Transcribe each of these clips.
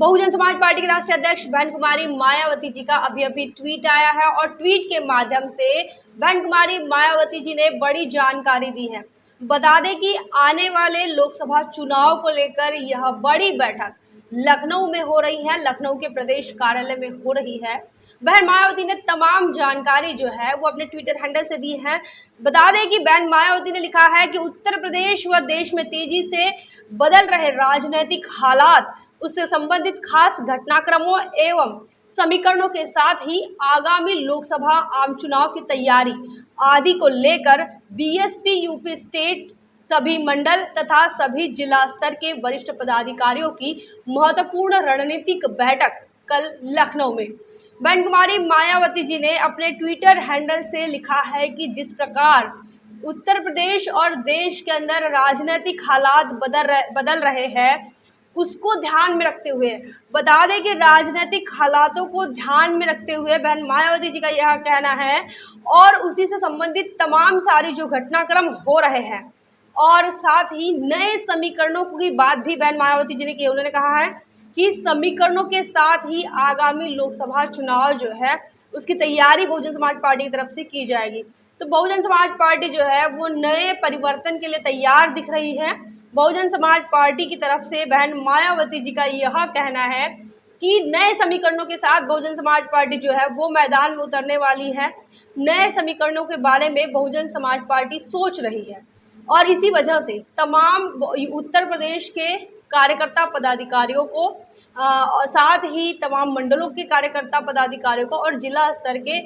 Bahujan Samaj party के राष्ट्रीय अध्यक्ष बहन कुमारी मायावती जी का अभी ट्वीट आया है और ट्वीट के माध्यम से बहन कुमारी मायावती जी ने बड़ी जानकारी दी है। बता दें कि आने वाले लोकसभा चुनाव को लेकर यह बड़ी बैठक लखनऊ में हो रही है, लखनऊ के प्रदेश कार्यालय में हो रही है। बहन मायावती ने तमाम जानकारी जो है वो अपने ट्विटर हैंडल से दी है। बता दें कि बहन मायावती ने लिखा है कि उत्तर प्रदेश व देश में तेजी से बदल रहे राजनीतिक हालात, उससे संबंधित खास घटनाक्रमों एवं समीकरणों के साथ ही आगामी लोकसभा आम चुनाव की तैयारी आदि को लेकर बीएसपी यूपी स्टेट सभी मंडल तथा सभी जिला स्तर के वरिष्ठ पदाधिकारियों की महत्वपूर्ण रणनीतिक बैठक कल लखनऊ में। बहन कुमारी मायावती जी ने अपने ट्विटर हैंडल से लिखा है कि जिस प्रकार उत्तर प्रदेश और देश के अंदर राजनीतिक हालात बदल रहे हैं, उसको ध्यान में रखते हुए बता दें कि राजनीतिक हालातों को ध्यान में रखते हुए बहन मायावती जी का यह कहना है और उसी से संबंधित तमाम सारी जो घटनाक्रम हो रहे हैं और साथ ही नए समीकरणों की बात भी बहन मायावती जी ने की। उन्होंने कहा है कि समीकरणों के साथ ही आगामी लोकसभा चुनाव जो है उसकी तैयारी बहुजन समाज पार्टी की तरफ से की जाएगी। तो बहुजन समाज पार्टी जो है वो नए परिवर्तन के लिए तैयार दिख रही है। बहुजन समाज पार्टी की तरफ से बहन मायावती जी का यह कहना है कि नए समीकरणों के साथ बहुजन समाज पार्टी जो है वो मैदान में उतरने वाली है। नए समीकरणों के बारे में बहुजन समाज पार्टी सोच रही है और इसी वजह से तमाम उत्तर प्रदेश के कार्यकर्ता पदाधिकारियों को और साथ ही तमाम मंडलों के कार्यकर्ता पदाधिकारियों को और जिला स्तर के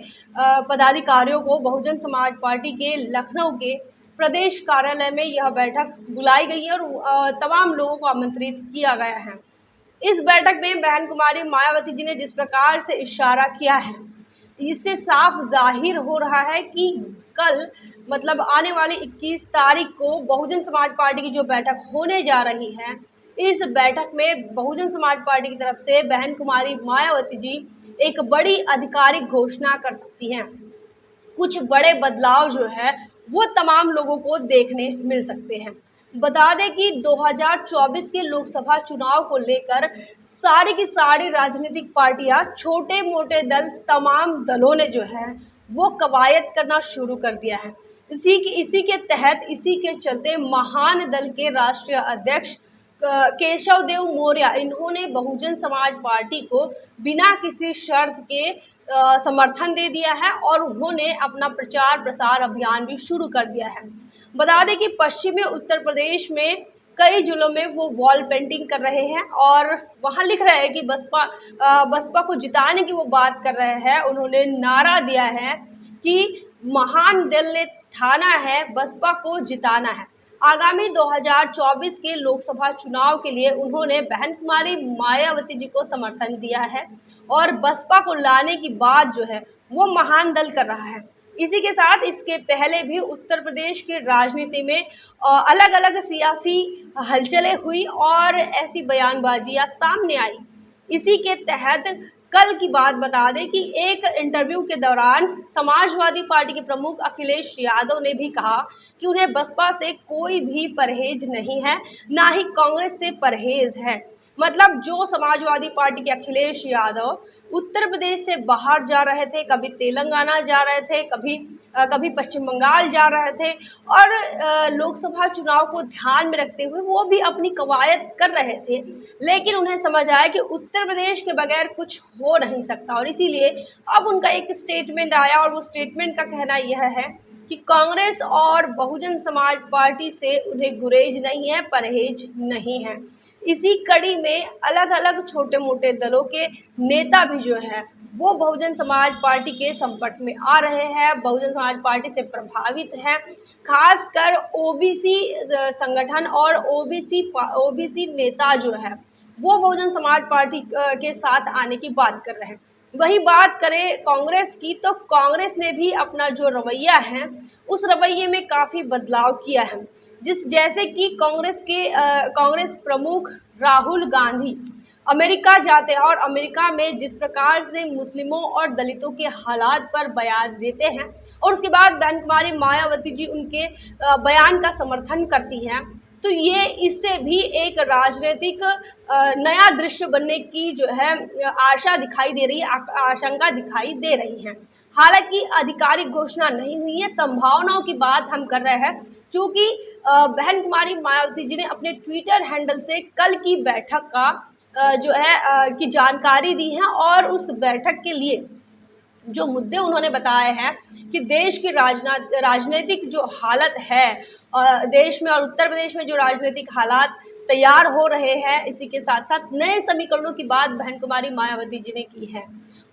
पदाधिकारियों को बहुजन समाज पार्टी के लखनऊ के प्रदेश कार्यालय में यह बैठक बुलाई गई है और तमाम लोगों को आमंत्रित किया गया है। इस बैठक में बहन कुमारी मायावती जी ने जिस प्रकार से इशारा किया है, इससे साफ जाहिर हो रहा है कि कल मतलब आने वाली 21 तारीख को बहुजन समाज पार्टी की जो बैठक होने जा रही है, इस बैठक में बहुजन समाज पार्टी की तरफ से बहन कुमारी मायावती जी एक बड़ी आधिकारिक घोषणा कर सकती हैं। कुछ बड़े बदलाव जो है वो तमाम लोगों को देखने मिल सकते हैं। बता दें कि 2024 के लोकसभा चुनाव को लेकर सारी की सारी राजनीतिक पार्टियां, छोटे मोटे दल, तमाम दलों ने जो है वो कवायद करना शुरू कर दिया है। इसी के तहत इसी के चलते महान दल के राष्ट्रीय अध्यक्ष केशव देव मौर्य इन्होंने बहुजन समाज पार्टी को बिना किसी शर्त के समर्थन दे दिया है और उन्होंने अपना प्रचार प्रसार अभियान भी शुरू कर दिया है। बता दें कि पश्चिमी उत्तर प्रदेश में कई जिलों में वो वॉल पेंटिंग कर रहे हैं और वहां लिख रहे हैं कि बसपा को जिताने की वो बात कर रहे हैं। उन्होंने नारा दिया है कि महान दल ने ठाना है, बसपा को जिताना है। आगामी 2024 के लोकसभा चुनाव के लिए उन्होंने बहन कुमारी मायावती जी को समर्थन दिया है और बसपा को लाने की बात जो है वो महान दल कर रहा है। इसी के साथ इसके पहले भी उत्तर प्रदेश की राजनीति में अलग अलग सियासी हलचलें हुई और ऐसी बयानबाजियां सामने आई। इसी के तहत कल की बात बता दें कि एक इंटरव्यू के दौरान समाजवादी पार्टी के प्रमुख अखिलेश यादव ने भी कहा कि उन्हें बसपा से कोई भी परहेज नहीं है, ना ही कांग्रेस से परहेज है। मतलब जो समाजवादी पार्टी के अखिलेश यादव उत्तर प्रदेश से बाहर जा रहे थे, कभी तेलंगाना जा रहे थे, कभी पश्चिम बंगाल जा रहे थे और लोकसभा चुनाव को ध्यान में रखते हुए वो भी अपनी कवायद कर रहे थे, लेकिन उन्हें समझ आया कि उत्तर प्रदेश के बगैर कुछ हो नहीं सकता और इसीलिए अब उनका एक स्टेटमेंट आया और वो स्टेटमेंट का कहना यह है कि कांग्रेस और बहुजन समाज पार्टी से उन्हें गुरेज नहीं है, परहेज नहीं है। इसी कड़ी में अलग अलग छोटे मोटे दलों के नेता भी जो है वो बहुजन समाज पार्टी के संपर्क में आ रहे हैं, बहुजन समाज पार्टी से प्रभावित है। खासकर ओबीसी संगठन और ओबीसी नेता जो है वो बहुजन समाज पार्टी के साथ आने की बात कर रहे हैं। वही बात करें कांग्रेस की तो कांग्रेस ने भी अपना जो रवैया है उस रवैये में काफ़ी बदलाव किया है। जैसे कि कांग्रेस प्रमुख राहुल गांधी अमेरिका जाते हैं और अमेरिका में जिस प्रकार से मुस्लिमों और दलितों के हालात पर बयान देते हैं और उसके बाद बहन कुमारी मायावती जी उनके बयान का समर्थन करती हैं, तो ये इससे भी एक राजनीतिक नया दृश्य बनने की जो है आशा दिखाई दे रही है, आशंका दिखाई दे रही है। हालांकि आधिकारिक घोषणा नहीं हुई है, संभावनाओं की बात हम कर रहे हैं, क्योंकि बहन कुमारी मायावती जी ने अपने ट्विटर हैंडल से कल की बैठक का जो है की जानकारी दी है, और उस बैठक के लिए जो मुद्दे उन्होंने बताए हैं कि देश की राजनीतिक जो हालत है देश में और उत्तर प्रदेश में जो राजनीतिक हालात तैयार हो रहे हैं, इसी के साथ साथ नए समीकरणों की बात बहन कुमारी मायावती जी ने की है।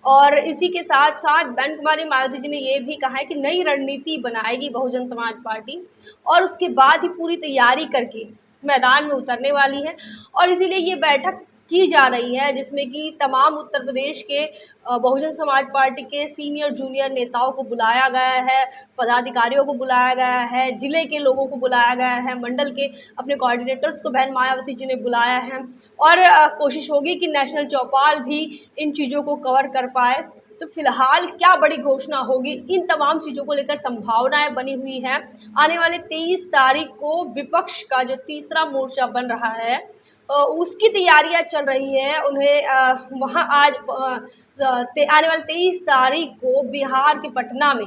और इसी के साथ साथ बहन कुमारी मायावती जी ने ये भी कहा है कि नई रणनीति बनाएगी बहुजन समाज पार्टी, और उसके बाद ही पूरी तैयारी करके मैदान में उतरने वाली है। और इसीलिए ये बैठक की जा रही है जिसमें कि तमाम उत्तर प्रदेश के बहुजन समाज पार्टी के सीनियर जूनियर नेताओं को बुलाया गया है, पदाधिकारियों को बुलाया गया है, जिले के लोगों को बुलाया गया है, मंडल के अपने कोऑर्डिनेटर्स को बहन मायावती जी ने बुलाया है, और कोशिश होगी कि नेशनल चौपाल भी इन चीज़ों को कवर कर पाए। तो फिलहाल क्या बड़ी घोषणा होगी, इन तमाम चीज़ों को लेकर संभावनाएं बनी हुई हैं। आने वाले 23 तारीख को विपक्ष का जो तीसरा मोर्चा बन रहा है उसकी तैयारियां चल रही है। उन्हें वहां आज आने वाले 23 तारीख को बिहार के पटना में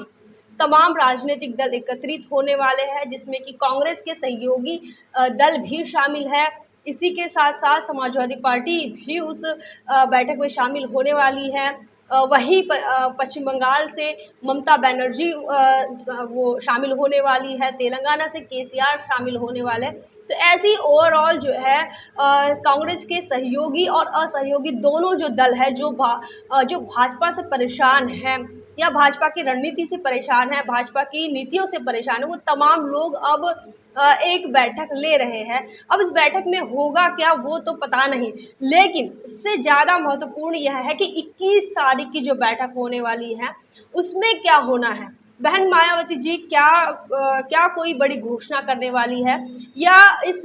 तमाम राजनीतिक दल एकत्रित होने वाले हैं, जिसमें कि कांग्रेस के सहयोगी दल भी शामिल है। इसी के साथ साथ समाजवादी पार्टी भी उस बैठक में शामिल होने वाली है। वहीं पश्चिम बंगाल से ममता बनर्जी वो शामिल होने वाली है, तेलंगाना से केसीआर शामिल होने वाले हैं। तो ऐसी ओवरऑल जो है कांग्रेस के सहयोगी और असहयोगी दोनों जो दल है जो भाजपा से परेशान हैं या भाजपा की रणनीति से परेशान है, भाजपा की नीतियों से परेशान है, वो तमाम लोग अब एक बैठक ले रहे हैं। अब इस बैठक में होगा क्या वो तो पता नहीं, लेकिन इससे ज़्यादा महत्वपूर्ण यह है कि 21 तारीख की जो बैठक होने वाली है उसमें क्या होना है। बहन मायावती जी क्या कोई बड़ी घोषणा करने वाली है, या इस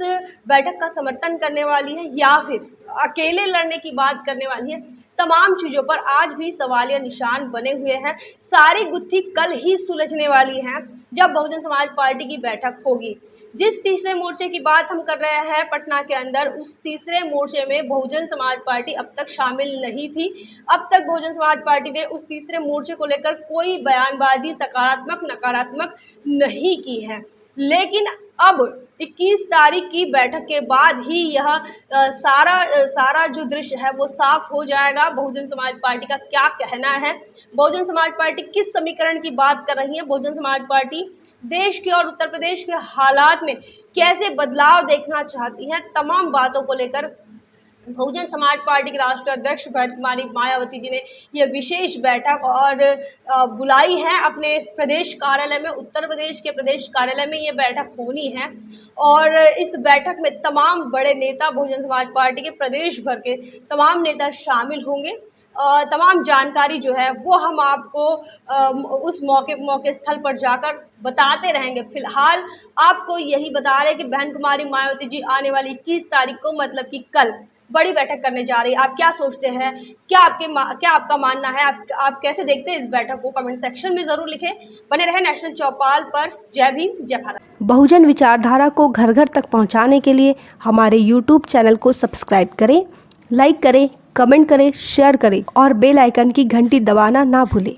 बैठक का समर्थन करने वाली है, या फिर अकेले लड़ने की बात करने वाली है। तमाम चीज़ों पर आज भी सवालिया निशान बने हुए हैं। सारी गुत्थी कल ही सुलझने वाली है जब बहुजन समाज पार्टी की बैठक होगी। जिस तीसरे मोर्चे की बात हम कर रहे हैं पटना के अंदर, उस तीसरे मोर्चे में बहुजन समाज पार्टी अब तक शामिल नहीं थी। अब तक बहुजन समाज पार्टी ने उस तीसरे मोर्चे को लेकर कोई बयानबाजी सकारात्मक नकारात्मक नहीं की है, लेकिन अब 21 तारीख की बैठक के बाद ही यह सारा जो दृश्य है वो साफ हो जाएगा। बहुजन समाज पार्टी का क्या कहना है, बहुजन समाज पार्टी किस समीकरण की बात कर रही है, बहुजन समाज पार्टी देश के और उत्तर प्रदेश के हालात में कैसे बदलाव देखना चाहती है। तमाम बातों को लेकर बहुजन समाज पार्टी के राष्ट्रीय अध्यक्ष बहन कुमारी मायावती जी ने यह विशेष बैठक और बुलाई है अपने प्रदेश कार्यालय में। उत्तर प्रदेश के प्रदेश कार्यालय में ये बैठक होनी है, और इस बैठक में तमाम बड़े नेता, बहुजन समाज पार्टी के प्रदेश भर के तमाम नेता शामिल होंगे। तमाम जानकारी जो है वो हम आपको उस मौके स्थल पर जाकर बताते रहेंगे। फिलहाल आपको यही बता रहे हैं कि बहन कुमारी मायावती जी आने वाली 21 तारीख को, मतलब कि कल, बड़ी बैठक करने जा रही है। आप क्या सोचते हैं, क्या आपका मानना है, आप कैसे देखते हैं इस बैठक को, कमेंट सेक्शन में जरूर लिखें। बने रहे नेशनल चौपाल पर। जय भीम, जय भारत। बहुजन विचारधारा को घर घर तक पहुंचाने के लिए हमारे YouTube चैनल को सब्सक्राइब करें, लाइक करें, कमेंट करें, शेयर करें और बेल आइकन की घंटी दबाना ना भूलें।